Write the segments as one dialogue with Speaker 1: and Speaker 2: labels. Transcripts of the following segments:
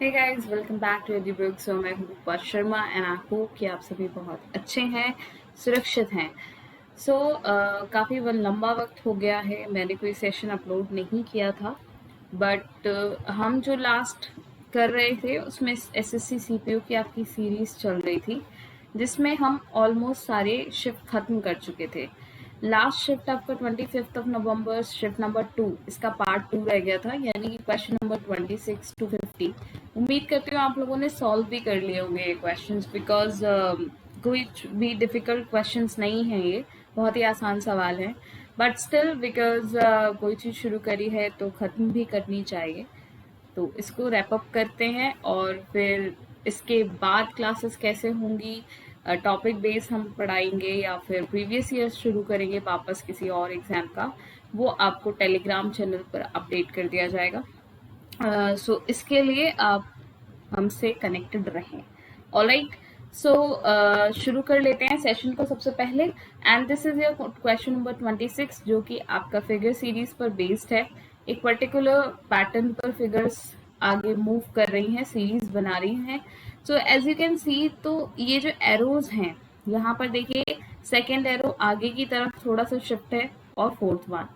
Speaker 1: Hey guys, welcome back to AD book. So मैं हूँ Rupa Sharma and I hope कि आप सभी बहुत अच्छे हैं, सुरक्षित हैं। काफ़ी लंबा वक्त हो गया है, मैंने कोई सेशन अपलोड नहीं किया था, बट हम जो लास्ट कर रहे थे उसमें एसएससी सीपीयू की आपकी सीरीज चल रही थी, जिसमें हम ऑलमोस्ट सारे शिफ्ट खत्म कर चुके थे। लास्ट शिफ्ट आपका 25 नवंबर शिफ्ट नंबर 2, इसका पार्ट 2 रह गया था, यानी कि क्वेश्चन नंबर 26 to 50। उम्मीद करती हूँ आप लोगों ने सॉल्व भी कर लिए होंगे ये क्वेश्चंस, बिकॉज कोई भी डिफिकल्ट क्वेश्चंस नहीं है, ये बहुत ही आसान सवाल है। बट स्टिल बिकॉज कोई चीज़ शुरू करी है तो ख़त्म भी करनी चाहिए। तो इसको रैप अप करते हैं और फिर इसके बाद क्लासेस कैसे होंगी, टॉपिक बेस हम पढ़ाएंगे या फिर प्रीवियस ईयर शुरू करेंगे वापस किसी और एग्जाम का, वो आपको टेलीग्राम चैनल पर अपडेट कर दिया जाएगा। इसके लिए आप हमसे कनेक्टेड रहें। ऑलराइट, शुरू कर लेते हैं सेशन को सबसे पहले। And this is your question number 26, जो कि आपका फिगर सीरीज पर बेस्ड है। एक पर्टिकुलर पैटर्न पर फिगर्स आगे मूव कर रही हैं, सीरीज बना रही हैं। So as you can see, तो ये जो एरोज हैं यहाँ पर देखिए, सेकेंड एरो आगे की तरफ थोड़ा सा शिफ्ट है और फोर्थ वन,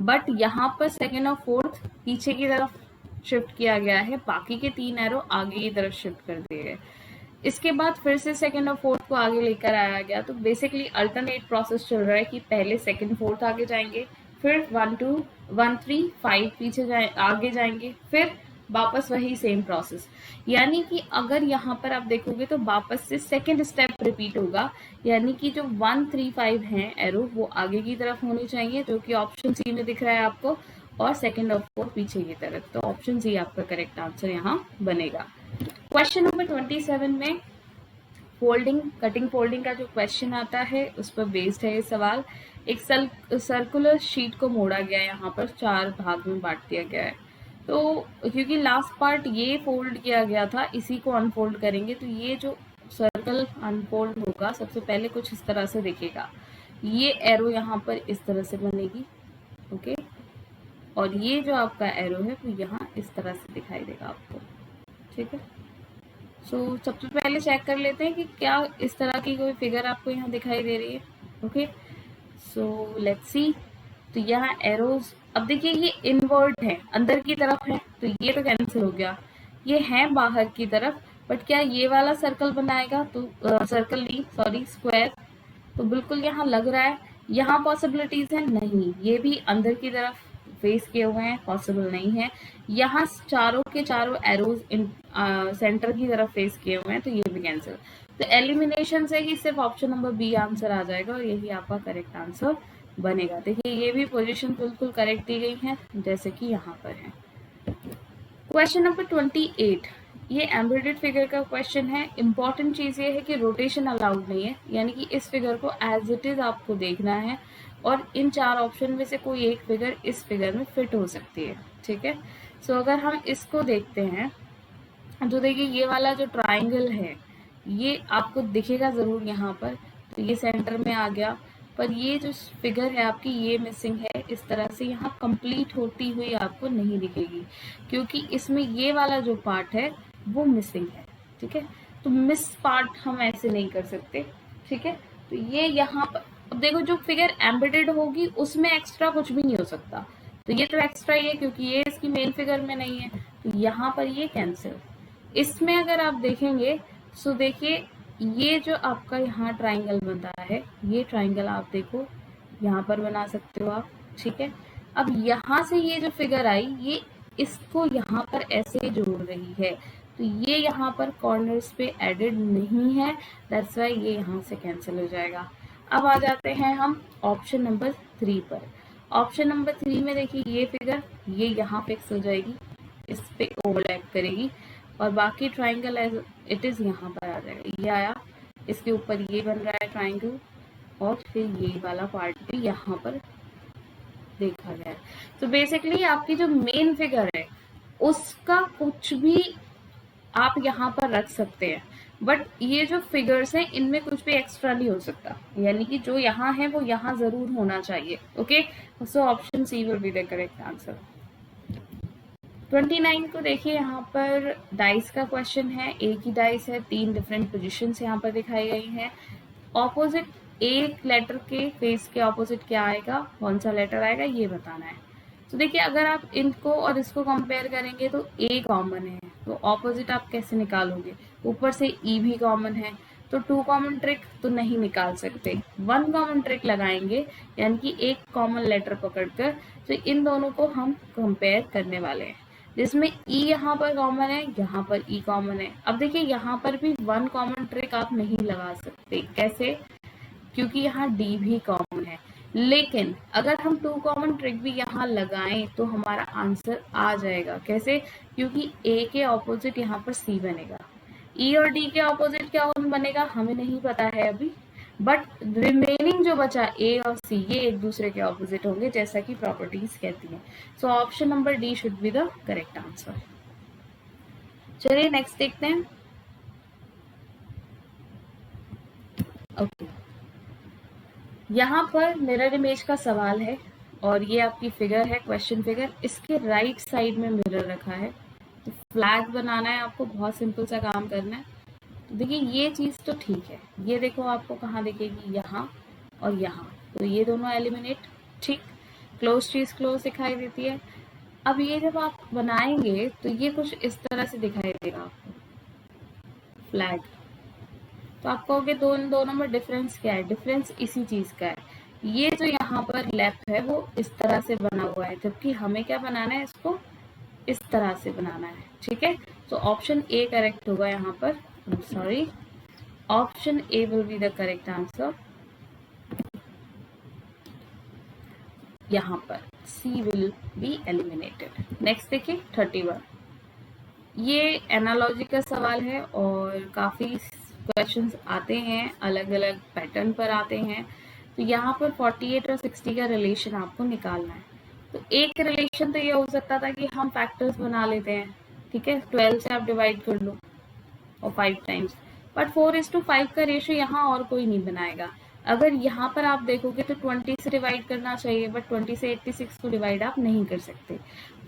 Speaker 1: बट यहाँ पर सेकेंड और फोर्थ पीछे की तरफ शिफ्ट किया गया है, बाकी के 3 एरो आगे की तरफ शिफ्ट कर दिए गए। इसके बाद फिर से सेकंड और फोर्थ को आगे लेकर आया गया। तो बेसिकली अल्टरनेट प्रोसेस चल रहा है कि पहले सेकंड फोर्थ आगे जाएंगे, फिर 1 2 1 3 5 पीछे आगे जाएंगे, फिर वापस वही सेम प्रोसेस। यानी कि अगर यहाँ पर आप देखोगे तो वापस से सेकंड स्टेप रिपीट होगा, यानी कि जो 1 3 5 है एरो, वो आगे की तरफ होनी चाहिए, जो कि ऑप्शन सी में दिख रहा है आपको, और सेकंड और फोर्थ पीछे की तरफ। तो ऑप्शन सी आपका करेक्ट आंसर यहाँ बनेगा। क्वेश्चन नंबर 27 में फोल्डिंग, कटिंग फोल्डिंग का जो क्वेश्चन आता है उस पर बेस्ड है ये सवाल। एक सर्कुलर शीट को मोड़ा गया है, यहाँ पर 4 भाग में बांट दिया गया है। तो क्योंकि लास्ट पार्ट ये फोल्ड किया गया था, इसी को अनफोल्ड करेंगे। तो ये जो सर्कल अनफोल्ड होगा, सबसे पहले कुछ इस तरह से दिखेगा। ये एरो यहाँ पर इस तरह से बनेगी, ओके, और ये जो आपका एरो है वो यहाँ इस तरह से दिखाई देगा आपको, ठीक है। सबसे पहले चेक कर लेते हैं कि क्या इस तरह की कोई फिगर आपको यहाँ दिखाई दे रही है। Okay, let's see. तो यहाँ एरोज, अब देखिए ये इनवर्ट है, अंदर की तरफ है, तो ये तो कैंसिल हो गया। ये है बाहर की तरफ, बट क्या ये वाला सर्कल बनाएगा? तो सर्कल नहीं, सॉरी, स्क्वायर। तो बिल्कुल यहाँ लग रहा है, यहाँ पॉसिबिलिटीज है नहीं, ये भी अंदर की तरफ फेस किए हुए हैं, पॉसिबल नहीं है। यहाँ चारों के चारों एरोज इन सेंटर की तरफ फेस किए हुए हैं, तो ये भी कैंसिल। तो एलिमिनेशन से ही सिर्फ ऑप्शन नंबर बी आंसर आ जाएगा और यही आपका करेक्ट आंसर बनेगा। देखिए ये भी पोजीशन बिल्कुल करेक्ट दी गई है, जैसे कि यहाँ पर है। क्वेश्चन नंबर 28, ये एम्बेडेड फिगर का क्वेश्चन है। इंपॉर्टेंट चीज ये है कि रोटेशन अलाउड नहीं है, यानी कि इस फिगर को एज इट इज आपको देखना है, और इन 4 ऑप्शन में से कोई एक फिगर इस फिगर में फिट हो सकती है, ठीक है। अगर हम इसको देखते हैं तो देखिए ये वाला जो ट्राइंगल है ये आपको दिखेगा जरूर यहाँ पर, तो ये सेंटर में आ गया, पर ये जो फिगर है आपकी ये मिसिंग है। इस तरह से यहाँ कंप्लीट होती हुई आपको नहीं दिखेगी, क्योंकि इसमें ये वाला जो पार्ट है वो मिसिंग है, ठीक है। तो मिस पार्ट हम ऐसे नहीं कर सकते, ठीक है। तो ये यहाँ पर अब देखो, जो फिगर एम्बेडेड होगी उसमें एक्स्ट्रा कुछ भी नहीं हो सकता, तो ये तो एक्स्ट्रा ही है क्योंकि ये इसकी मेन फिगर में नहीं है, तो यहाँ पर ये कैंसिल। इसमें अगर आप देखेंगे तो देखिए ये जो आपका यहाँ ट्राइंगल बनता है, ये ट्राइंगल आप देखो यहाँ पर बना सकते हो आप, ठीक है। अब यहाँ से ये जो फिगर आई, ये इसको यहाँ पर ऐसे जोड़ रही है, तो ये यहाँ पर कॉर्नर्स पे एडेड नहीं है, दैट्स वाई ये यहाँ से कैंसिल हो जाएगा। अब आ जाते हैं हम ऑप्शन नंबर 3 पर। ऑप्शन नंबर 3 में देखिए ये फिगर, ये यहाँ फिक्स हो जाएगी, इस पे ओवरलैप करेगी, और बाकी ट्राइंगल एज इट इज यहाँ पर आ जाएगा। ये आया, इसके ऊपर ये बन रहा है ट्राइंगल, और फिर ये वाला पार्ट भी यहाँ पर देखा गया है। तो बेसिकली आपकी जो मेन फिगर है उसका कुछ भी आप यहाँ पर रख सकते हैं, बट ये जो फिगर्स हैं इनमें कुछ भी एक्स्ट्रा नहीं हो सकता, यानी कि जो यहाँ है वो यहाँ जरूर होना चाहिए। Okay, so option C will be the correct answer. 29 को देखिए, यहाँ पर डाइस का क्वेश्चन है, एक ही डाइस है, 3 डिफरेंट पोजीशंस यहाँ पर दिखाई गई हैं। ऑपोजिट एक लेटर के फेस के ऑपोजिट क्या आएगा, कौन सा लेटर आएगा, ये बताना है। तो देखिए, अगर आप इनको और इसको कंपेयर करेंगे तो ए कॉमन है, तो ऑपोजिट आप कैसे निकालोगे, ऊपर से ई भी कॉमन है, तो 2 कॉमन ट्रिक तो नहीं निकाल सकते, 1 कॉमन ट्रिक लगाएंगे, यानी कि एक कॉमन लेटर पकड़कर। तो इन दोनों को हम कंपेयर करने वाले हैं, जिसमें ई यहाँ पर कॉमन है, यहाँ पर ई कॉमन है। अब देखिए, यहाँ पर भी 1 कॉमन ट्रिक आप नहीं लगा सकते, कैसे, क्योंकि यहाँ डी भी कॉमन है। लेकिन अगर हम 2 कॉमन ट्रिक भी यहाँ लगाएं तो हमारा आंसर आ जाएगा, कैसे, क्योंकि ए के ऑपोजिट यहाँ पर सी बनेगा, ई और डी के ऑपोजिट क्या बनेगा हमें नहीं पता है अभी, बट रिमेनिंग जो बचा ए और सी, ये एक दूसरे के ऑपोजिट होंगे, जैसा कि प्रॉपर्टीज कहती हैं। So option number D should be the correct answer. चलिए नेक्स्ट देखते हैं। ओके, यहाँ पर मिरर इमेज का सवाल है और ये आपकी फिगर है, क्वेश्चन फिगर, इसके राइट साइड में मिरर रखा है। तो फ्लैग बनाना है आपको, बहुत सिंपल सा काम करना है। तो देखिए, ये चीज तो ठीक है, ये देखो आपको कहाँ दिखेगी, यहाँ और यहाँ, तो ये दोनों एलिमिनेट, ठीक, क्लोज चीज क्लोज दिखाई देती है। अब ये जब आप बनाएंगे तो ये कुछ इस तरह से दिखाई देगा आपको, फ्लैग। तो आप कहोगे दोनों में डिफरेंस क्या है, डिफरेंस इसी चीज का है, ये जो यहाँ पर लेफ्ट है वो इस तरह से बना हुआ है, जबकि हमें क्या बनाना है, इसको इस तरह से बनाना है, ठीक है। तो ऑप्शन ए करेक्ट होगा यहाँ पर, sorry, option A will be the correct answer. यहाँ पर सी विल बी एलिमिनेटेड। नेक्स्ट देखिए 31, ये एनालॉजी का सवाल है और काफी क्वेश्चंस आते हैं, अलग अलग पैटर्न पर आते हैं। तो यहाँ पर 48 और 60 का रिलेशन आपको निकालना है। तो एक रिलेशन तो ये हो सकता था कि हम फैक्टर्स बना लेते हैं, ठीक है, 12 से आप डिवाइड कर लो और 5 टाइम्स, बट 4:5 का रेशियो यहाँ और कोई नहीं बनाएगा। अगर यहाँ पर आप देखोगे तो 20 से डिवाइड करना चाहिए, बट 20 से 86 को डिवाइड आप नहीं कर सकते,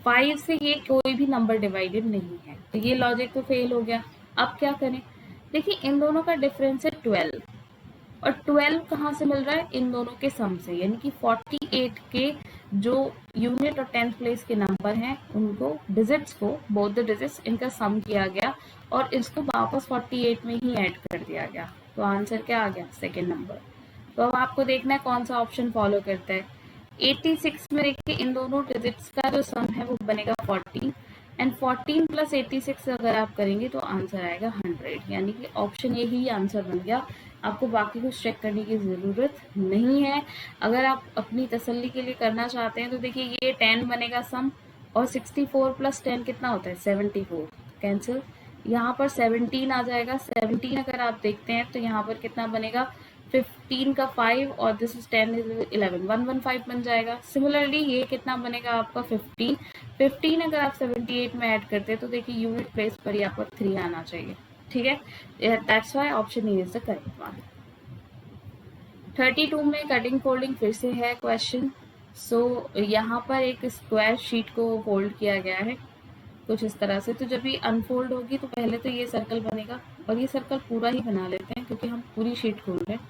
Speaker 1: 5 से ये कोई भी नंबर डिवाइडेड नहीं है, तो ये लॉजिक तो फेल हो गया। अब क्या करें, देखिए इन दोनों का डिफरेंस है 12, और 12 कहाँ से मिल रहा है, इन दोनों के सम से, यानी कि 48 के जो यूनिट और 10th प्लेस के नंबर हैं उनको, डिजिट्स को, बोथ द डिजिट्स, इनका सम किया गया और इसको वापस 48 में ही ऐड कर दिया गया। तो आंसर क्या आ गया, सेकेंड नंबर। तो अब आपको देखना है कौन सा ऑप्शन फॉलो करता है। 86 में देखिए, इन दोनों डिजिट्स का जो सम है वो बनेगा 14, एंड 14 प्लस 86 अगर आप करेंगे तो आंसर आएगा 100, यानी कि ऑप्शन ए ही आंसर बन गया। आपको बाकी कुछ चेक करने की ज़रूरत नहीं है। अगर आप अपनी तसल्ली के लिए करना चाहते हैं तो देखिए, ये 10 बनेगा सम, और 64 प्लस 10 कितना होता है, 74, कैंसिल, यहाँ पर 17 आ जाएगा। 17 अगर आप देखते हैं तो यहाँ पर कितना बनेगा, 15 का 5 और दिस इज 10 इज 11, 115 बन जाएगा। सिमिलरली ये कितना बनेगा आपका 15 अगर आप 78 में ऐड करते हैं तो देखिए यूनिट प्लेस पर ही आपका 3 आना चाहिए, ठीक है। That's why option A is the correct one. 32 में कटिंग फोल्डिंग फिर से है क्वेश्चन। सो यहाँ पर एक स्क्वायर शीट को फोल्ड किया गया है कुछ इस तरह से। तो जब ये अनफोल्ड होगी तो पहले तो ये सर्कल बनेगा, और ये सर्कल पूरा ही बना लेते हैं क्योंकि हम पूरी शीट खोल रहे हैं,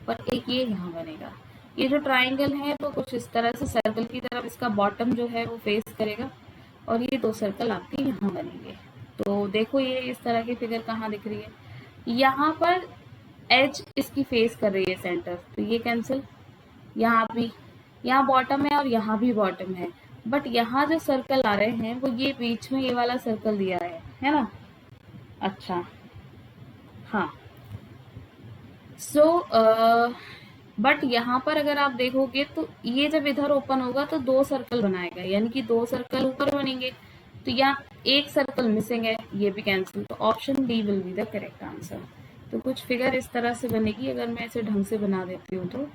Speaker 1: और एक ये यहाँ बनेगा। ये जो ट्राइंगल है वो कुछ इस तरह से सर्कल की तरफ इसका बॉटम जो है वो फेस करेगा, और ये 2 सर्कल आपके यहाँ बनेंगे। तो देखो ये इस तरह की फिगर कहाँ दिख रही है, यहाँ पर एज इसकी फेस कर रही है सेंटर, तो ये कैंसिल, यहाँ भी, यहाँ बॉटम है और यहाँ भी बॉटम है, बट यहाँ जो सर्कल आ रहे हैं वो ये बीच में ये वाला सर्कल दिया है ना। अच्छा, हाँ, सो बट यहाँ पर अगर आप देखोगे तो ये जब इधर ओपन होगा तो 2 सर्कल बनाएगा, यानी कि 2 सर्कल ऊपर बनेंगे, तो यहाँ एक सर्कल मिसिंग है, ये भी कैंसिल। तो option D will be the correct answer. तो कुछ फिगर इस तरह से बनेगी, अगर मैं इसे ढंग से बना देती हूँ तो,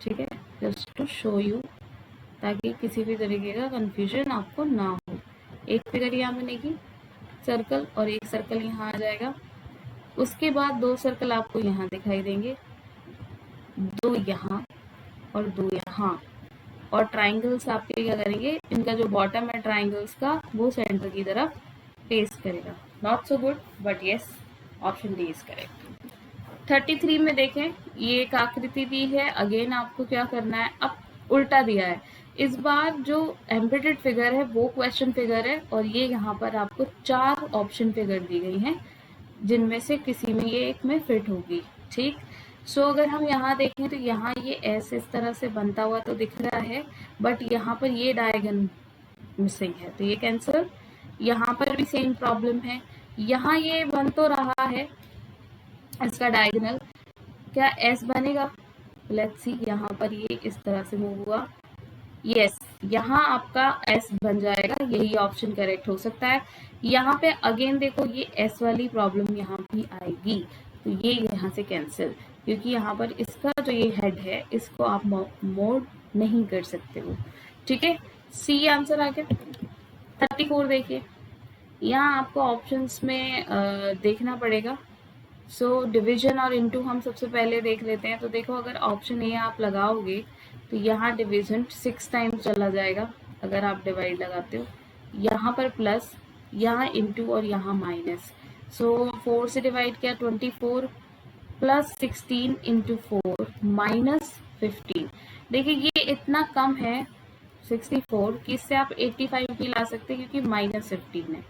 Speaker 1: ठीक है, जस्ट टू शो यू, ताकि किसी भी तरीके का कंफ्यूजन आपको ना हो। एक फिगर यहाँ बनेगी सर्कल, और एक सर्कल यहाँ आ जाएगा, उसके बाद 2 सर्कल आपको यहाँ दिखाई देंगे, 2 यहाँ और 2 यहाँ, और ट्राइंगल्स आपके क्या करेंगे, इनका जो बॉटम है ट्राइंगल्स का वो सेंटर की तरफ फेस करेगा। Not so good, but yes, option D is correct. 33 में देखें, ये एक आकृति दी है, अगेन आपको क्या करना है, अब उल्टा दिया है। इस बार जो एम्बेडेड फिगर है वो क्वेश्चन फिगर है, और ये यहाँ पर आपको 4 ऑप्शन फिगर दी गई हैं, जिनमें से किसी में ये एक में फिट होगी। ठीक, सो अगर हम यहाँ देखें तो यहाँ ये ऐसे इस तरह से बनता हुआ तो दिख रहा है, बट यहाँ पर ये डायगन मिसिंग है, तो ये कैंसिल। यहाँ पर भी सेम प्रॉब्लम है, यहाँ ये बन तो रहा है इसका डायगोनल, क्या एस बनेगा? लेट्स सी, यहाँ पर ये इस तरह से मूव हुआ, यस, यहाँ आपका एस बन जाएगा, यही ऑप्शन करेक्ट हो सकता है। यहाँ पे अगेन देखो, ये एस वाली प्रॉब्लम यहाँ भी आएगी, तो ये यहाँ से कैंसिल, क्योंकि यहाँ पर इसका जो ये हेड है इसको आप मोड नहीं कर सकते हो। ठीक है, सी आंसर आ गया। 34 देखिए, यहाँ आपको ऑप्शंस में देखना पड़ेगा। सो डिवीजन और इनटू हम सबसे पहले देख लेते हैं। तो देखो, अगर ऑप्शन ए आप लगाओगे तो यहाँ डिवीजन 6 टाइम्स चला जाएगा अगर आप डिवाइड लगाते हो, यहाँ पर प्लस, यहाँ इनटू और यहाँ माइनस। सो 4 से डिवाइड किया 24 प्लस 16 इंटू 4 माइनस 15। देखिए ये इतना कम है 64 कि इससे आप 85 भी ला सकते हैं, क्योंकि माइनस 15 है,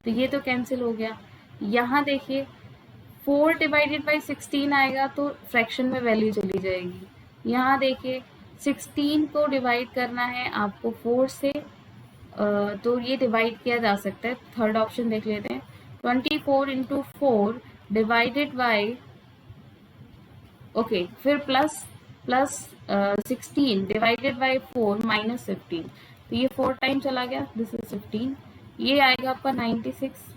Speaker 1: तो ये तो कैंसिल हो गया। यहाँ देखिए 4 डिवाइडेड बाई 16 आएगा तो फ्रैक्शन में वैल्यू चली जाएगी। यहाँ देखिए 16 को डिवाइड करना है आपको 4 से, तो ये डिवाइड किया जा सकता है। थर्ड ऑप्शन देख लेते हैं, 24 इंटू 4 डिवाइडेड बाई, ओके, फिर प्लस 16 डिवाइडेड बाई 4 माइनस 15, तो ये 4 टाइम चला गया, दिस इज 15, ये आएगा आपका 96,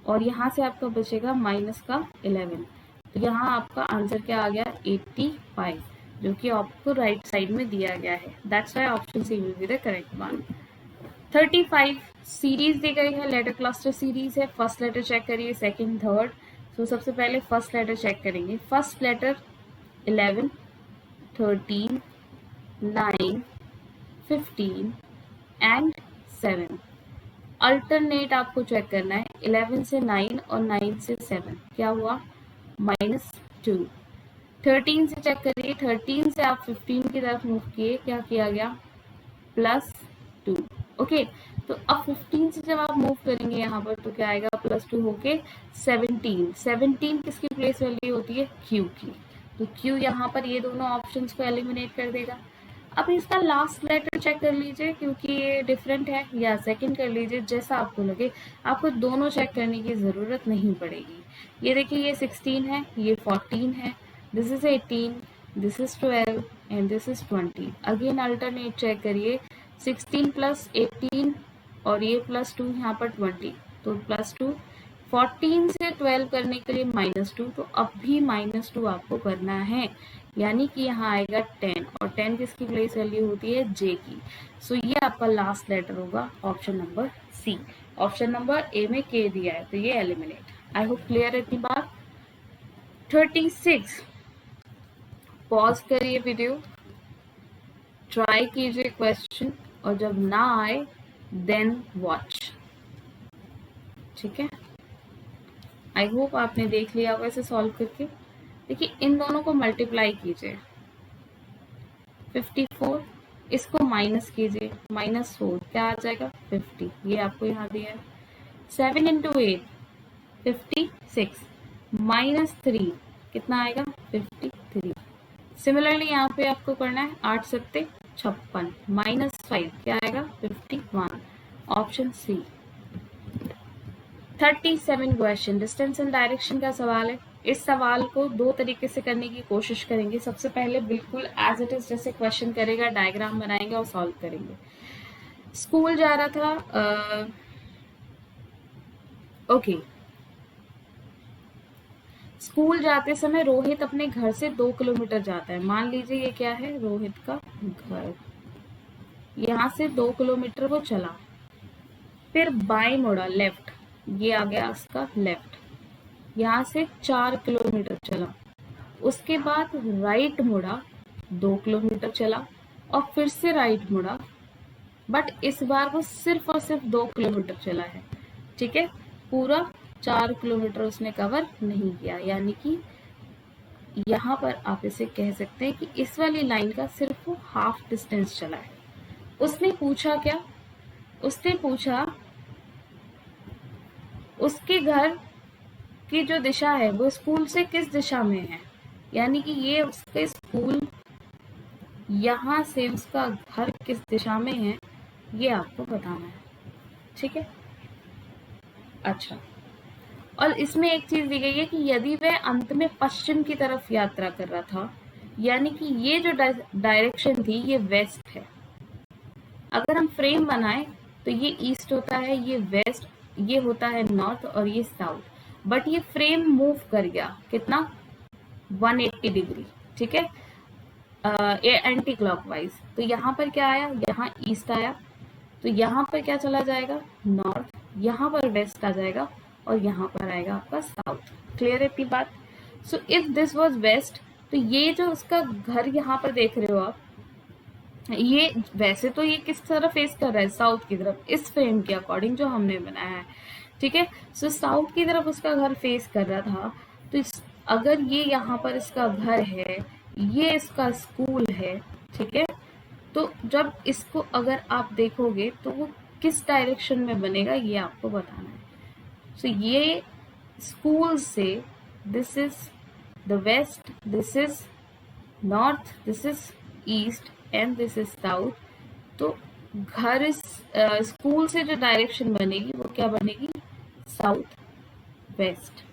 Speaker 1: और यहाँ से आपका बचेगा माइनस का 11, तो यहाँ आपका आंसर क्या आ गया 85, जो कि आपको राइट साइड में दिया गया है। That's why option C will be the correct one. 35 series दी गई है, लेटर क्लस्टर सीरीज है। फर्स्ट लेटर चेक करिए, सेकंड, थर्ड। सो सबसे पहले फर्स्ट लेटर चेक करेंगे। First letter 11, 13, 9, 15 and 7। अल्टरनेट आपको चेक करना है, 11 से 9 और 9 से 7, क्या हुआ -2। 13 से चेक करिए, 13 से आप 15 की तरफ मूव किए, क्या किया गया +2। ओके, तो अब 15 से जब आप मूव करेंगे यहाँ पर तो क्या आएगा +2 होके 17। 17 किसकी प्लेस वैल्यू होती है Q की, तो Q यहाँ पर ये दोनों ऑप्शंस को एलिमिनेट कर देगा। अब इसका लास्ट लेटर चेक कर लीजिए, क्योंकि ये डिफरेंट है, या सेकंड कर लीजिए, जैसा आपको लगे। आपको दोनों चेक करने की ज़रूरत नहीं पड़ेगी। ये देखिए, ये 16 है, ये 14 है, this is 18, this is 12 and this is 20। Again alternate check करिए, 16 प्लस 18 और ये +2 यहाँ पर 20, तो +2। 14 से 12 करने के लिए -2, तो अब भी -2 आपको करना है, यानी कि यहाँ आएगा 10, और 10 किसकी प्लेस वैल्यू होती है J की। सो ये आपका लास्ट लेटर होगा option number C. Option number A में K दिया है, तो ये एलिमिनेट। आई होप क्लियर है इतनी बात। 36, पॉज करिए वीडियो, ट्राई कीजिए क्वेश्चन, और जब ना आए देन वॉच। ठीक है, आई होप आपने देख लिया होगा इसे सॉल्व करके। देखिए, इन दोनों को मल्टीप्लाई कीजिए, 54, इसको माइनस कीजिए, -4, क्या आ जाएगा 50, ये आपको यहाँ दिया है। 7 इंटू 8 56, -3 कितना आएगा 53। सिमिलरली यहाँ पे आपको करना है 8 सत्ते 56, -5 क्या आएगा 51, option C. 37 question distance and direction का सवाल है। इस सवाल को 2 तरीके से करने की कोशिश करेंगे। सबसे पहले बिल्कुल एज इट इज जैसे क्वेश्चन करेगा, डायग्राम बनाएंगे और सॉल्व करेंगे। स्कूल जा रहा था, ओके, स्कूल जाते समय रोहित अपने घर से 2 किलोमीटर जाता है। मान लीजिए ये क्या है, रोहित का घर, यहाँ से 2 किलोमीटर वो चला, फिर बाएं मुड़ा, लेफ्ट, ये आ गया उसका लेफ्ट, यहाँ से 4 किलोमीटर चला, उसके बाद राइट मुड़ा, 2 किलोमीटर चला, और फिर से राइट मुड़ा, बट इस बार वो सिर्फ और सिर्फ 2 किलोमीटर चला है, ठीक है, पूरा 4 किलोमीटर उसने कवर नहीं किया। यानी कि यहाँ पर आप इसे कह सकते हैं कि इस वाली लाइन का सिर्फ वो हाफ डिस्टेंस चला है। उसने पूछा क्या, उसने पूछा उसके घर की जो दिशा है वो स्कूल से किस दिशा में है, यानी कि ये उसके स्कूल यहाँ से उसका घर किस दिशा में है, ये आपको बताना है, ठीक है। अच्छा, और इसमें एक चीज दी गई है कि यदि वह अंत में पश्चिम की तरफ यात्रा कर रहा था, यानी कि ये जो डायरेक्शन थी ये वेस्ट है। अगर हम फ्रेम बनाएं तो ये ईस्ट होता है, ये वेस्ट, ये होता है नॉर्थ और ये साउथ, बट ये फ्रेम मूव कर गया कितना, 180 डिग्री, ठीक है, ये एंटी क्लॉकवाइज। तो यहाँ पर क्या आया, यहाँ ईस्ट आया, तो यहाँ पर क्या चला जाएगा, नॉर्थ, यहाँ पर वेस्ट आ जाएगा और यहाँ पर आएगा आपका साउथ। क्लियर है इतनी बात। So if this was west, तो ये जो उसका घर यहाँ पर देख रहे हो आप, ये वैसे तो ये किस तरफ फेस कर रहा है, साउथ की तरफ, इस फ्रेम के अकॉर्डिंग जो हमने बनाया है, ठीक है। सो साउथ की तरफ उसका घर फेस कर रहा था, तो अगर ये यहाँ पर इसका घर है, ये इसका स्कूल है, ठीक है, तो जब इसको अगर आप देखोगे तो वो किस डायरेक्शन में बनेगा ये आपको बताना है। सो ये स्कूल से, this is the west, this is north, this is east and this is south. तो घर स्कूल से जो डायरेक्शन बनेगी वो क्या बनेगी, साउथ वेस्ट,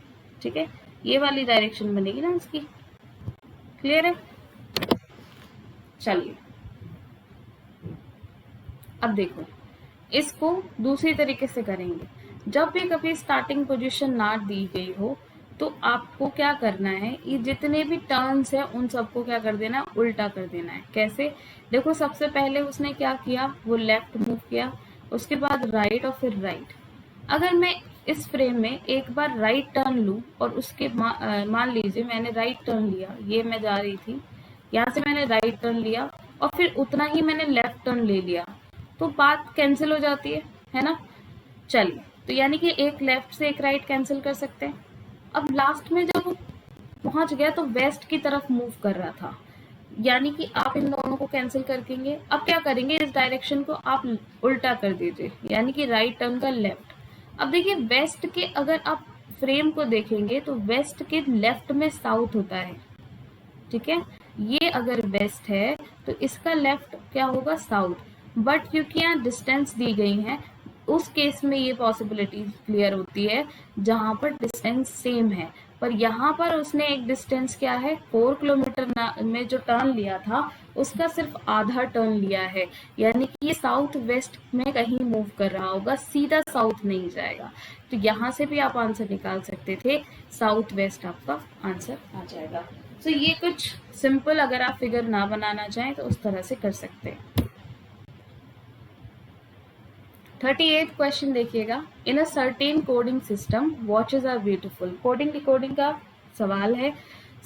Speaker 1: ठीक है, ये वाली डायरेक्शन बनेगी ना इसकी। क्लियर है। चलिए अब देखो, इसको दूसरी तरीके से करेंगे। जब भी कभी स्टार्टिंग पोजीशन ना दी गई हो तो आपको क्या करना है, ये जितने भी टर्न्स है उन सबको क्या कर देना है, उल्टा कर देना है। कैसे, देखो सबसे पहले उसने क्या किया, वो लेफ्ट मूव किया, उसके बाद राइट और फिर राइट। अगर मैं इस फ्रेम में एक बार राइट टर्न लूं और उसके मान लीजिए मैंने राइट टर्न लिया, ये मैं जा रही थी, यहाँ से मैंने राइट टर्न लिया और फिर उतना ही मैंने लेफ्ट टर्न ले लिया, तो बात कैंसिल हो जाती है ना। चलिए, तो यानी कि एक लेफ्ट से एक राइट कैंसिल कर सकते हैं। अब लास्ट में जब वो पहुंच गया तो वेस्ट की तरफ मूव कर रहा था, यानी कि आप इन दोनों को कैंसिल कर देंगे। अब क्या करेंगे, इस डायरेक्शन को आप उल्टा कर दीजिए, यानी कि राइट टर्न का लेफ्ट। अब देखिए वेस्ट के, अगर आप फ्रेम को देखेंगे तो वेस्ट के लेफ्ट में साउथ होता है, ठीक है, ये अगर वेस्ट है तो इसका लेफ्ट क्या होगा, साउथ। बट क्योंकि यहाँ डिस्टेंस दी गई है, उस केस में ये पॉसिबिलिटी क्लियर होती है जहां पर डिस्टेंस सेम है। पर यहाँ पर उसने एक डिस्टेंस क्या है, 4 किलोमीटर में जो टर्न लिया था उसका सिर्फ आधा टर्न लिया है, यानी कि ये साउथ वेस्ट में कहीं मूव कर रहा होगा, सीधा साउथ नहीं जाएगा। तो यहाँ से भी आप आंसर निकाल सकते थे, साउथ वेस्ट आपका आंसर आ जाएगा। तो ये कुछ सिंपल, अगर आप फिगर ना बनाना चाहें तो उस तरह से कर सकते हैं। 38 क्वेश्चन देखिएगा। In a certain coding system watches are beautiful. Coding decoding का सवाल है,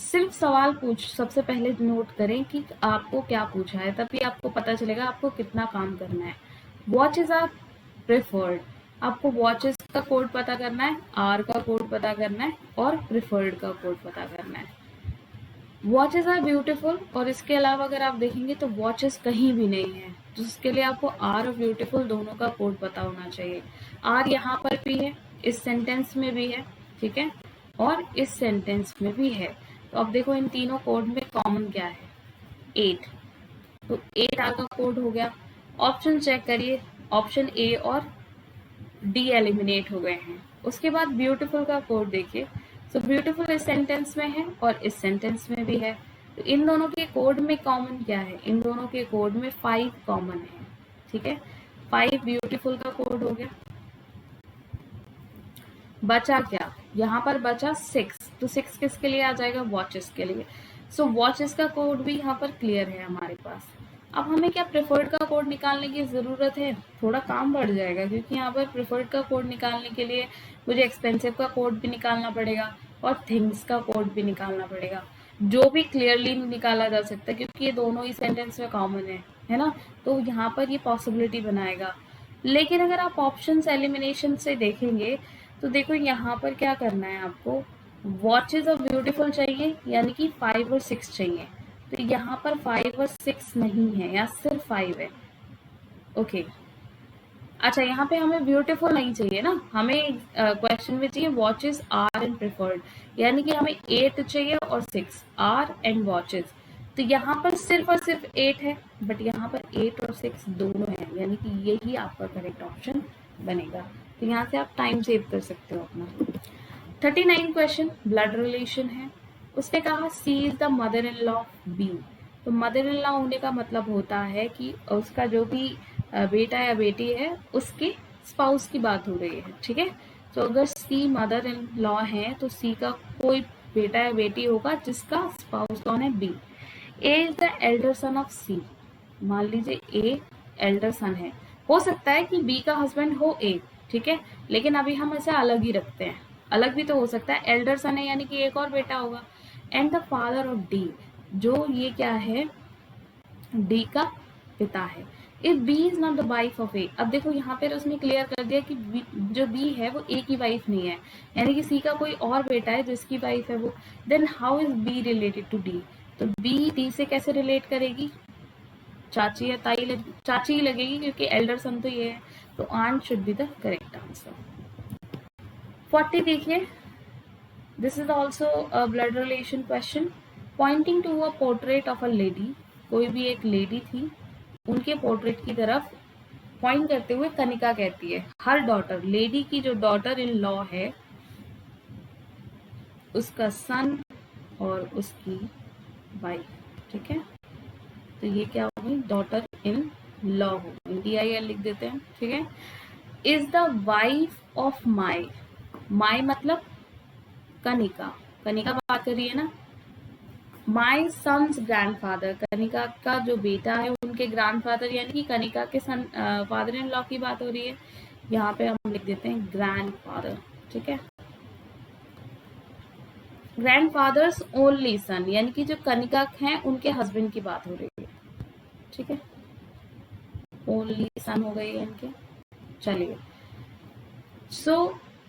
Speaker 1: सिर्फ सवाल सबसे पहले नोट करें कि आपको क्या पूछा है, तभी आपको पता चलेगा आपको कितना काम करना है। वॉचेस आर प्रेफर्ड, आपको वॉचेस का कोड पता करना है, आर का कोड पता करना है और प्रेफर्ड का कोड पता करना है। वॉचेस आर ब्यूटीफुल, और इसके अलावा अगर आप देखेंगे तो वॉचेस कहीं भी नहीं है, तो उसके लिए आपको आर और ब्यूटीफुल दोनों का कोड पता होना चाहिए। आर यहाँ पर भी है, इस सेंटेंस में भी है, ठीक है, और इस सेंटेंस में भी है। तो अब देखो इन तीनों कोड में कॉमन क्या है, 8, तो 8 आर का कोड हो गया। ऑप्शन चेक करिए, ऑप्शन ए और डी एलिमिनेट हो गए हैं। उसके बाद ब्यूटीफुल का कोड देखिए, तो ब्यूटीफुल इस सेंटेंस में है और इस सेंटेंस में भी है। तो इन दोनों के कोड में कॉमन क्या है, इन दोनों के कोड में 5 कॉमन है, ठीक है, 5 ब्यूटीफुल का कोड हो गया। बचा क्या, यहाँ पर बचा 6, तो 6 किसके लिए आ जाएगा, वॉचेस के लिए। सो वॉचेस का कोड भी यहाँ पर क्लियर है हमारे पास। अब हमें क्या प्रेफर्ड का कोड निकालने की जरूरत है, थोड़ा काम बढ़ जाएगा, क्योंकि यहाँ पर प्रेफर्ड का कोड निकालने के लिए मुझे एक्सपेंसिव का कोड भी निकालना पड़ेगा और थिंग्स का कोड भी निकालना पड़ेगा। जो भी क्लियरली निकाला जा सकता है, क्योंकि ये दोनों ही सेंटेंस में कॉमन है ना, तो यहाँ पर ये पॉसिबिलिटी बनाएगा। लेकिन अगर आप ऑप्शंस एलिमिनेशन से देखेंगे तो देखो यहाँ पर क्या करना है आपको, वॉचेज ऑफ ब्यूटीफुल चाहिए, यानी कि 5 और 6 चाहिए। तो यहाँ पर 5 और 6 नहीं है, यहाँ सिर्फ 5 है। ओके अच्छा, यहाँ पे हमें ब्यूटीफुल नहीं चाहिए ना, हमें क्वेश्चन में चाहिए वॉचेस आर एंड प्रिफर्ड, यानी कि हमें 8 चाहिए और 6 आर एंड वॉचेस। तो यहाँ पर सिर्फ और सिर्फ 8 है, बट यहाँ पर 8 और 6 दोनों है, यानी कि यही आपका करेक्ट ऑप्शन बनेगा। तो यहाँ से आप टाइम सेव कर सकते हो अपना। 39 क्वेश्चन ब्लड रिलेशन है। उसने कहा C is the mother in law of B. तो मदर इन लॉ होने का मतलब होता है कि उसका जो भी बेटा या बेटी है उसके स्पाउस की बात हो रही है, ठीक है। तो अगर सी मदर इन लॉ है तो सी का कोई बेटा या बेटी होगा जिसका स्पाउस कौन है, B. A is the elder son of C. मान लीजिए ए एल्डर सन है, हो सकता है कि बी का हस्बैंड हो ए, ठीक है, लेकिन अभी हम इसे अलग ही रखते हैं, अलग भी तो हो सकता है, एल्डर सन है यानी कि एक और बेटा होगा। And the father of D, जो ये क्या है, डी का पिता है। If B is not the wife of A, अब देखो यहाँ पर उसने क्लियर कर दिया कि जो बी है वो ए की वाइफ नहीं है, यानी कि सी का कोई और बेटा है जिसकी वाइफ है वो। Then how is B related to D, तो बी डी से कैसे रिलेट करेगी, चाची या ताई चाची ही लगेगी क्योंकि एल्डर सन तो ये है, तो aunt should be the correct answer. 40 देखिए, this is also a blood relation question. Pointing to a portrait of a lady, कोई भी एक लेडी थी, उनके पोर्ट्रेट की तरफ पॉइंट करते हुए कनिका कहती है हर डॉटर, लेडी की जो डॉटर इन लॉ है उसका सन और उसकी वाइफ, ठीक है। तो ये क्या होगी, डॉटर इन लॉ हो, DIL लिख देते हैं, ठीक है। Is the wife of my, my मतलब कनिका, कनिका बात कर रही है ना। माई सन्स ग्रैंडफादर, कनिका का जो बेटा है उनके ग्रैंडफादर, यानी कि कनिका के सन फादर इन लॉ की बात हो रही है। यहाँ पे हम लिख देते हैं ग्रैंडफादर, ठीक है। ग्रैंडफादर्स ओनली सन, यानी कि जो कनिका हैं उनके हस्बैंड की बात हो रही है, ठीक है। ओनली सन हो गई है इनके। चलिए, सो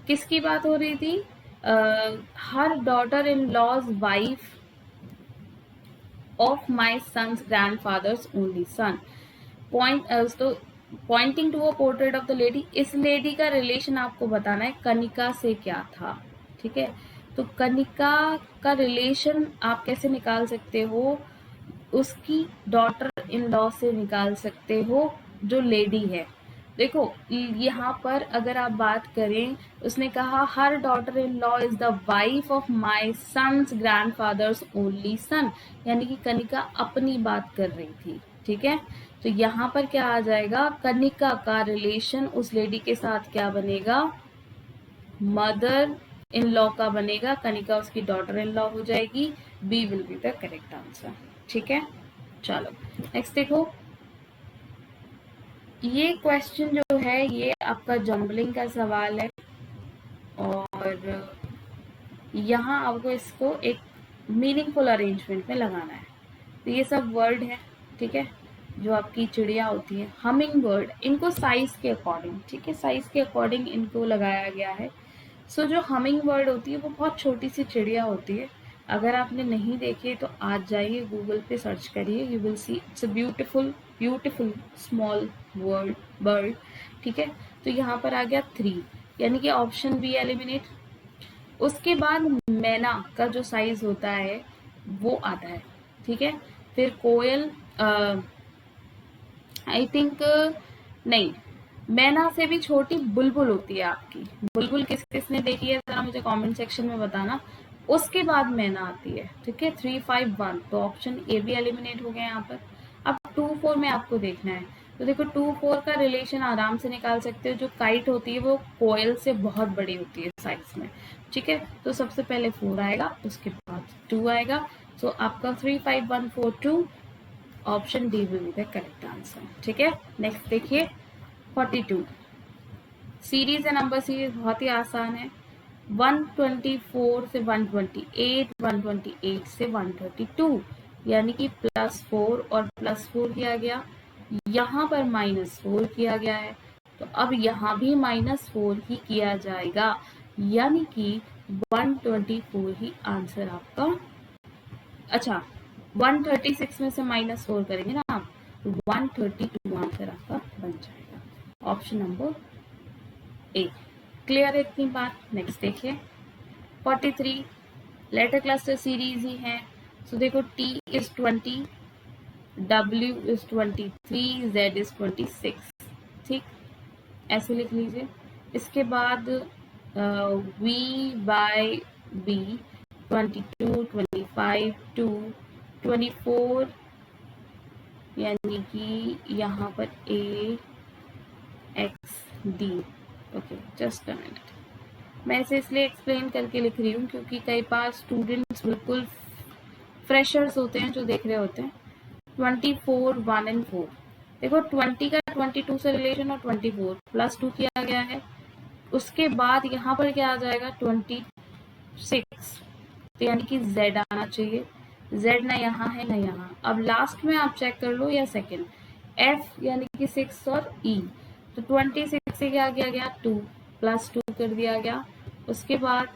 Speaker 1: किसकी बात हो रही थी, her daughter in law's wife of my son's grandfather's only son. तो pointing to a portrait of the lady, इस लेडी का रिलेशन आपको बताना है कनिका से क्या था, ठीक है। तो कनिका का रिलेशन आप कैसे निकाल सकते हो, उसकी डॉटर इन लॉ से निकाल सकते हो जो लेडी है। देखो यहाँ पर अगर आप बात करें, उसने कहा her daughter in law is the wife of my son's grandfather's only son, यानी कि कनिका अपनी बात कर रही थी, ठीक है। तो यहाँ पर क्या आ जाएगा, कनिका का रिलेशन उस लेडी के साथ क्या बनेगा, मदर इन लॉ का बनेगा, कनिका उसकी डॉटर इन लॉ हो जाएगी। B will be the correct answer, ठीक है। चलो नेक्स्ट देखो, ये क्वेश्चन जो है ये आपका जम्बलिंग का सवाल है, और यहाँ आपको इसको एक मीनिंगफुल अरेंजमेंट में लगाना है। तो ये सब वर्ड है, ठीक है, जो आपकी चिड़िया होती है, हमिंग बर्ड, इनको साइज के अकॉर्डिंग, ठीक है, साइज के अकॉर्डिंग इनको लगाया गया है। सो जो हमिंग बर्ड होती है वो बहुत छोटी सी चिड़िया होती है। अगर आपने नहीं देखी तो आज जाइए गूगल पे सर्च करिए, you will see it's a beautiful beautiful small word bird, ठीक है। तो यहाँ पर आ गया 3, यानी कि ऑप्शन बी एलिमिनेट। उसके बाद मैना का जो साइज होता है वो आता है, ठीक है। फिर कोयल, आई थिंक नहीं, मैना से भी छोटी बुलबुल होती है आपकी। बुलबुल किस किसने देखी है जरा मुझे कमेंट सेक्शन में बताना। उसके बाद मैना आती है, ठीक है, 3, 5, 1, तो ऑप्शन ए भी एलिमिनेट हो गया यहाँ पर। अब 2, 4 में आपको देखना है, तो देखो 2, 4 का रिलेशन आराम से निकाल सकते हो। जो काइट होती है वो कोयल से बहुत बड़ी होती है साइज में, ठीक है। तो सबसे पहले 4 आएगा, उसके बाद 2 आएगा। सो आपका 3, 5, 1, 4, 2, option D will be the correct answer, ठीक है। नेक्स्ट देखिए 42, सीरीज है, नंबर सीरीज बहुत ही आसान है। 124 से 128, 128 से 132, यानी कि +4 और +4 किया गया, यहाँ पर -4 किया गया है, तो अब यहाँ भी -4 ही किया जाएगा, यानी कि 124 ही आंसर आपका। अच्छा, 136 में से -4 करेंगे ना आप, तो 132 आंसर आपका बन जाएगा, ऑप्शन नंबर ए। क्लियर है इतनी बात? नेक्स्ट देखिए 43, लेटर क्लस्टर सीरीज ही है। सो देखो T is 20, W is 23, Z is 26, ठीक, ऐसे लिख लीजिए। इसके बाद V by B 22, 25, 2, 24, यानी कि यहाँ पर A X D। Okay, just a minute, मैं इसे इसलिए एक्सप्लेन करके लिख रही हूँ क्योंकि कई बार स्टूडेंट्स बिल्कुल फ्रेशर्स होते हैं जो देख रहे होते हैं। 24, 1 and 4, देखो 20 का 22 से रिलेशन और 24 +2 किया गया है, उसके बाद यहाँ पर क्या आ जाएगा 26, तो यानी कि Z आना चाहिए, Z ना यहाँ है ना यहाँ। अब लास्ट में आप चेक कर लो या सेकंड, F यानी कि 6 और E, तो 26 से क्या किया गया 2, +2 कर दिया गया, उसके बाद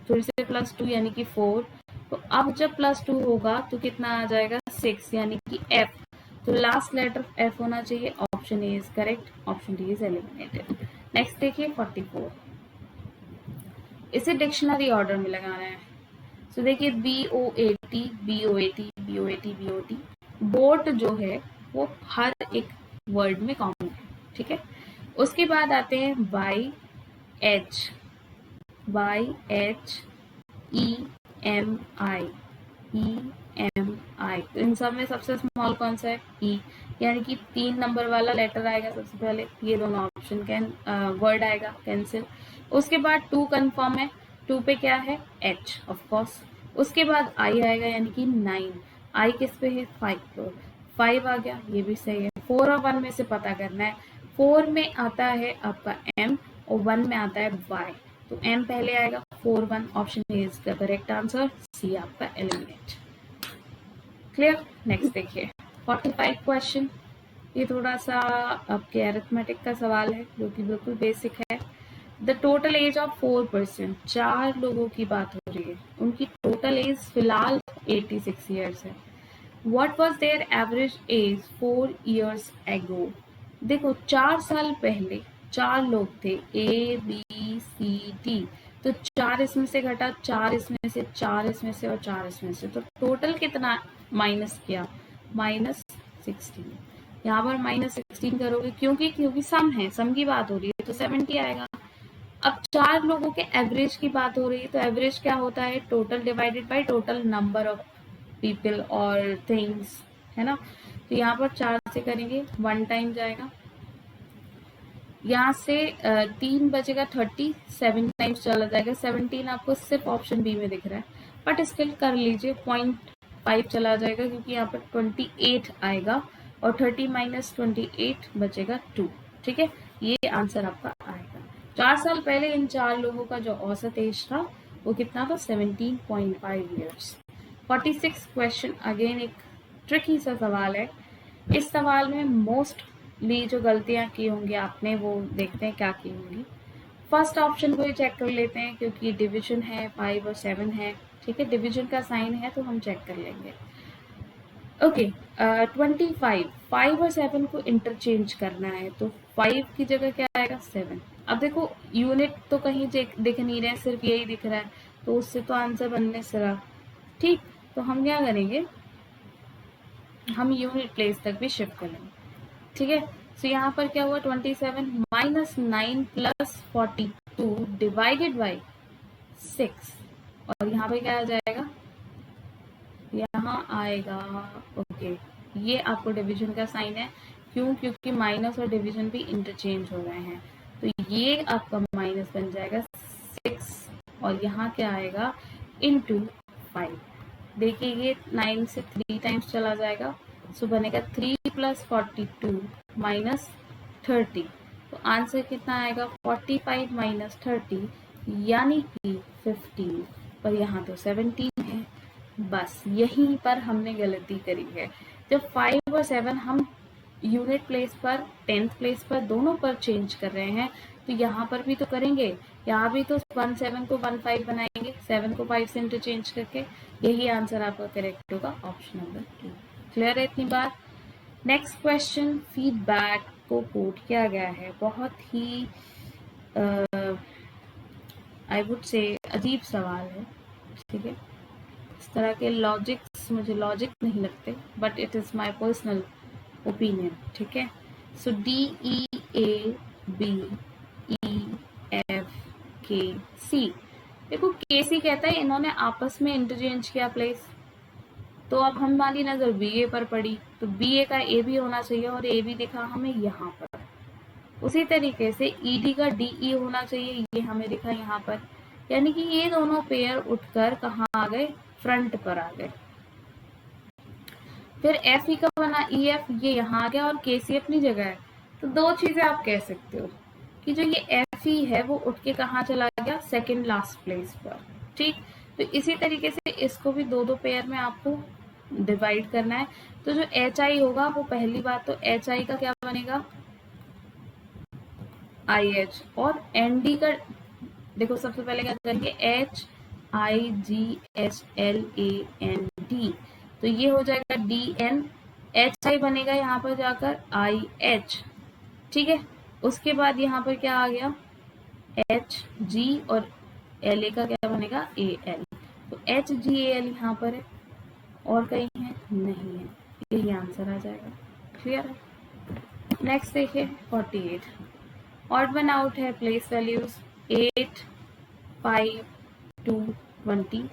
Speaker 1: फिर से +2 यानी कि 4, तो अब जब +2 होगा तो कितना आ जाएगा 6, यानी कि F, तो लास्ट लेटर F होना चाहिए, option A is correct, option D is eliminated. Next देखिए 44, इसे डिक्शनरी ऑर्डर में लगाना है। तो देखिए BOAT, BOAT, BOAT, BOT, boat जो है वो हर एक वर्ड में कॉमन है, ठीक है। उसके बाद आते हैं YH, YH, EMI, EMI, तो इन सब में सबसे स्मॉल कौन सा है E, यानी कि 3 नंबर वाला लेटर आएगा सबसे पहले, ये दोनों ऑप्शन वर्ड आएगा कैंसिल। उसके बाद 2 कंफर्म है, 2 पे क्या है H ऑफ कोर्स, उसके बाद I आएगा यानी कि 9, I किस पे है 5 पर, 5 आ गया, ये भी सही है। 4 और 1 में से पता करना है, 4 में आता है आपका M और 1 में आता है Y, तो M पहले आएगा, 4 1, option A is the correct answer, C आपका एलिमिनेट। क्लियर? नेक्स्ट देखिए 45 क्वेश्चन, ये थोड़ा सा आपके अरिथमेटिक का सवाल है जो कि बिल्कुल बेसिक है। The total age of 4 person, 4 लोगों की बात हो रही है, उनकी टोटल एज फिलहाल 86 ईयर्स है। What was their average age 4 years ago? देखो 4 साल पहले 4 लोग थे, A B C D, तो 4 इसमें से घटा, 4 इसमें से, 4 इसमें से और 4 इसमें से, तो टोटल कितना माइनस किया, -16। यहाँ पर -16 करोगे क्योंकि सम है, सम की बात हो रही है तो 70 आएगा। अब 4 लोगों के एवरेज की बात हो रही है, तो एवरेज क्या होता है, total divided by total number of people और थिंग्स, है ना। तो यहाँ पर 4 से करेंगे, 1 टाइम जाएगा, यहाँ से 3 बचेगा 30, 7 टाइम्स चला जाएगा, 17 आपको सिर्फ ऑप्शन बी में दिख रहा है, बट स्टिल कर लीजिए, 0.5 चला जाएगा क्योंकि यहाँ पर 28 आएगा और 30 - 28 बचेगा 2, ठीक है, ये आंसर आपका आएगा। 4 साल पहले इन 4 लोगों का जो औसत एज था वो कितना था, 17.5 ईयर्स। 46 क्वेश्चन, अगेन एक ट्रिकी सा सवाल है। इस सवाल में मोस्टली जो गलतियां की होंगी आपने, वो देखते हैं क्या की होंगी। फर्स्ट ऑप्शन को ही चेक कर लेते हैं क्योंकि डिवीजन है, 5 और 7 है, ठीक है, डिवीजन का साइन है तो हम चेक कर लेंगे। ओके, 25, 5 और 7 को इंटरचेंज करना है, तो 5 की जगह क्या आएगा 7। अब देखो यूनिट तो कहीं दिख नहीं रहे, सिर्फ यही दिख रहा है, तो उससे तो आंसर बनने से रहा, ठीक, तो हम क्या करेंगे, हम यूनिट प्लेस तक भी शिफ्ट कर लेंगे, ठीक है। तो यहाँ पर क्या हुआ, 27 - 9 + 42 डिवाइडेड बाई 6, और यहाँ पे क्या आ जाएगा, यहाँ आएगा, ओके, ये आपको डिवीजन का साइन है, क्यों, क्योंकि माइनस और डिवीजन भी इंटरचेंज हो रहे हैं, तो ये आपका माइनस बन जाएगा 6, और यहाँ क्या आएगा इंटू 5। देखिए ये 9 से 3 टाइम्स चला जाएगा, सो बनेगा 3 + 42 - 30, तो आंसर कितना आएगा 45 - 30, यानी कि 15, पर यहाँ तो 17 है। बस यहीं पर हमने गलती करी है। जब 5 और 7 हम यूनिट प्लेस पर, 10th प्लेस पर, दोनों पर चेंज कर रहे हैं, तो यहाँ पर भी तो करेंगे। यहाँ भी तो 1 7 को 1 5 बनाएंगे, 7 को 5 से इंटरचेंज करके। यही आंसर आपका करेक्ट होगा, ऑप्शन नंबर ए। क्लियर है इतनी बात? नेक्स्ट क्वेश्चन, फीडबैक को कोट किया गया है। बहुत ही आई वुड से अजीब सवाल है, ठीक है। इस तरह के लॉजिक्स मुझे लॉजिक नहीं लगते, but it is my personal opinion, ठीक है। सो DEABEFKC, देखो KC कहता है इन्होंने आपस में इंटरचेंज किया प्लेस, तो अब हमारी नजर BA पर पड़ी, तो BA का AB होना चाहिए और AB दिखा हमें यहाँ पर। उसी तरीके से ED का DE होना चाहिए, ये हमें दिखा यहाँ पर। यानी कि ये दोनों पेयर उठकर कहाँ आ गए? फ्रंट पर आ गए। फिर FE का बना EF, ये यहाँ आ गया और KC अपनी जगह है। तो दो चीजें आप कह सकते हो कि जो ये FE है वो उठ के कहाँ चला गया? सेकेंड लास्ट प्लेस पर, ठीक। तो इसी तरीके से इसको भी दो दो पेयर में आपको डिवाइड करना है। तो जो HI होगा वो, पहली बात तो HI का क्या बनेगा? IH, और ND का देखो सबसे पहले क्या करेंगे? HIGHLAND, तो ये हो जाएगा DN, HI बनेगा यहाँ पर जाकर IH, ठीक है। उसके बाद यहाँ पर क्या आ गया? HG, और LA का क्या बनेगा? AL, तो HGAL यहाँ पर है, और कहीं है? नहीं है, यही आंसर आ जाएगा। क्लियर है? नेक्स्ट देखिए 48, ऑड वन आउट है, प्लेस वैल्यूज 8, 5, 2, 25,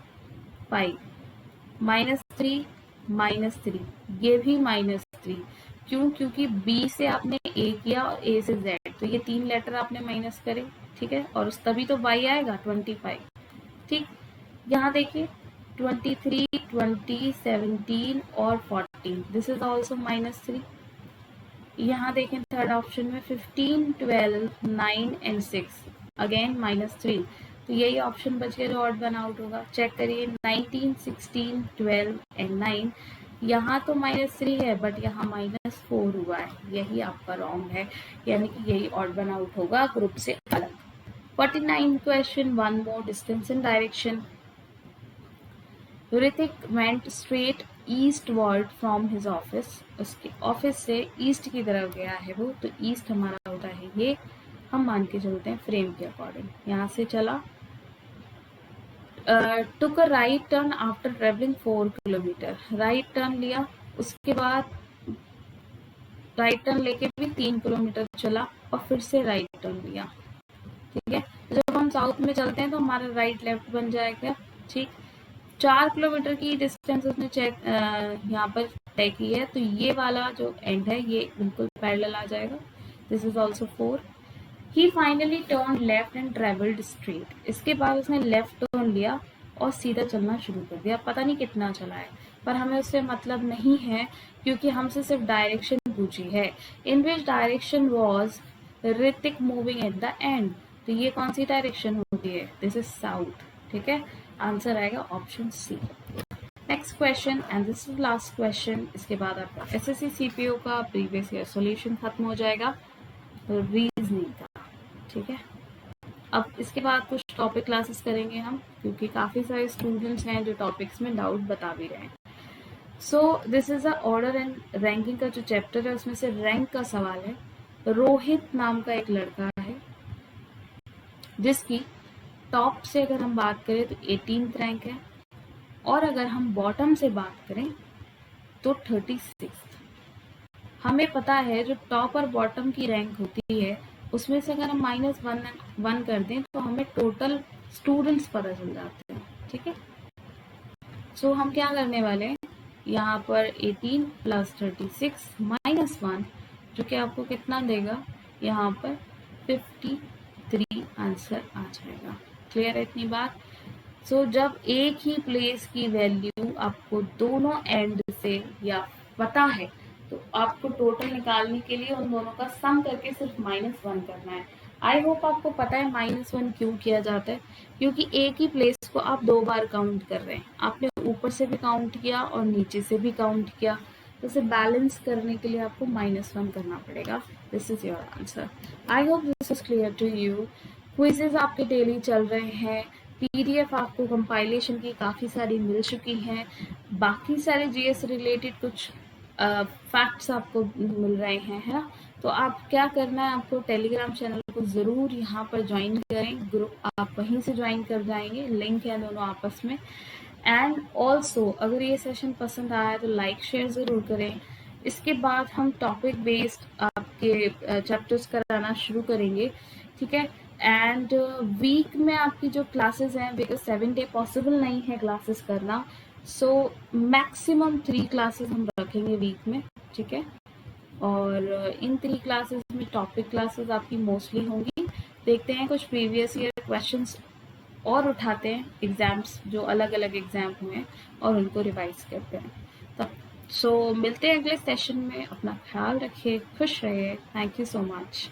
Speaker 1: -3, -3, ये भी -3। क्यों? क्योंकि B से आपने A किया और A से Z, तो ये 3 लेटर आपने माइनस करे, ठीक है, और तभी तो Y आएगा 25, ठीक। यहाँ देखिए 23, 20, 17 और 14, दिस इज ऑल्सो -3। यहाँ देखें थर्ड ऑप्शन में 15, 12, 9 एंड 6, अगेन -3, तो यही ऑप्शन बच गया जो ऑड वन आउट होगा। चेक करिए 19, 16, 12 एंड 9, यहाँ तो -3 है, बट यहाँ -4 हुआ है, यही आपका रॉन्ग है, यानी कि यही ऑड वन आउट होगा ग्रुप से अलग। 49 question, one more distance in direction. Hrithik went straight eastward from his office, उसके ऑफिस से ईस्ट की तरफ गया है वो, तो ईस्ट हमारा होता है ये, हम मान के चलते हैं फ्रेम के अकॉर्डिंग। यहाँ से चला, took a right turn after travelling 4 kilometre, right turn लिया, उसके बाद राइट टर्न लेके भी 3 किलोमीटर चला और फिर से राइट टर्न लिया, ठीक है। जब हम साउथ में चलते हैं तो हमारा राइट लेफ्ट बन जाएगा, ठीक। 4 किलोमीटर की डिस्टेंस उसने यहाँ पर तय की है, तो ये वाला जो एंड है ये बिल्कुल पैरेलल आ जाएगा। This is also 4। He finally turn left and travelled straight, इसके बाद उसने लेफ्ट टर्न लिया और सीधा चलना शुरू कर दिया। पता नहीं कितना चला है, पर हमें उससे मतलब नहीं है, क्योंकि हमसे सिर्फ डायरेक्शन पूछी है। In which direction was Hrithik moving at the end, तो ये कौन सी डायरेक्शन होती है? दिस इज साउथ, ठीक है। आंसर आएगा option C. Next question, and this is last question, इसके बाद आपका SSC CPO का प्रीवियस ईयर सॉल्यूशन खत्म हो जाएगा, रीजनिंग का, ठीक है। अब इसके बाद कुछ टॉपिक क्लासेस करेंगे हम, क्योंकि काफ़ी सारे स्टूडेंट्स हैं जो टॉपिक्स में डाउट बता भी रहे हैं। So this is a order and ranking का जो चैप्टर है, उसमें से रैंक का सवाल है। रोहित नाम का एक लड़का है, जिसकी टॉप से अगर हम बात करें तो 18th रैंक है, और अगर हम बॉटम से बात करें तो 36th। हमें पता है जो टॉप और बॉटम की रैंक होती है, उसमें से अगर हम -1 कर दें तो हमें टोटल स्टूडेंट्स पता चल जाते हैं, ठीक है। सो हम क्या करने वाले हैं, यहाँ पर 18 + 36 - 1, जो कि आपको कितना देगा? यहाँ पर 53 आंसर आ जाएगा। क्लियर है इतनी बात? सो जब एक ही प्लेस की वैल्यू आपको दोनों एंड से या पता है, तो आपको टोटल निकालने के लिए उन दोनों का सम करके सिर्फ -1 करना है। आई होप आपको पता है -1 क्यों किया जाता है, क्योंकि एक ही प्लेस को आप 2 बार काउंट कर रहे हैं। आपने ऊपर से भी काउंट किया और नीचे से भी काउंट किया, तो उसे बैलेंस करने के लिए आपको -1 करना पड़ेगा। This is your answer. I hope this is clear to you. Quizzes आपके डेली चल रहे हैं, पीडीएफ आपको कंपाइलेशन की काफ़ी सारी मिल चुकी हैं, बाकी सारे जीएस रिलेटेड कुछ फैक्ट्स आपको मिल रहे हैं, है ना। तो आप क्या करना है, आपको टेलीग्राम चैनल को ज़रूर यहाँ पर ज्वाइन करें, ग्रुप आप वहीं से ज्वाइन कर जाएंगे, लिंक है दोनों आपस में। एंड ऑल्सो अगर ये सेशन पसंद आया तो लाइक शेयर ज़रूर करें। इसके बाद हम टॉपिक बेस्ड आपके चैप्टर्स कराना शुरू करेंगे, ठीक है। एंड वीक में आपकी जो क्लासेस हैं, बिकॉज 7 डे पॉसिबल नहीं है क्लासेस करना, सो मैक्सिमम 3 क्लासेस हम रखेंगे वीक में, ठीक है। और इन 3 क्लासेस में टॉपिक क्लासेस आपकी मोस्टली होंगी। देखते हैं कुछ प्रीवियस ईयर क्वेश्चंस और उठाते हैं, एग्जाम्स जो अलग अलग एग्जाम हुए हैं और उनको रिवाइज करते हैं। तब सो मिलते हैं अगले सेशन में। अपना ख्याल रखिए, खुश रहिए। Thank you so much.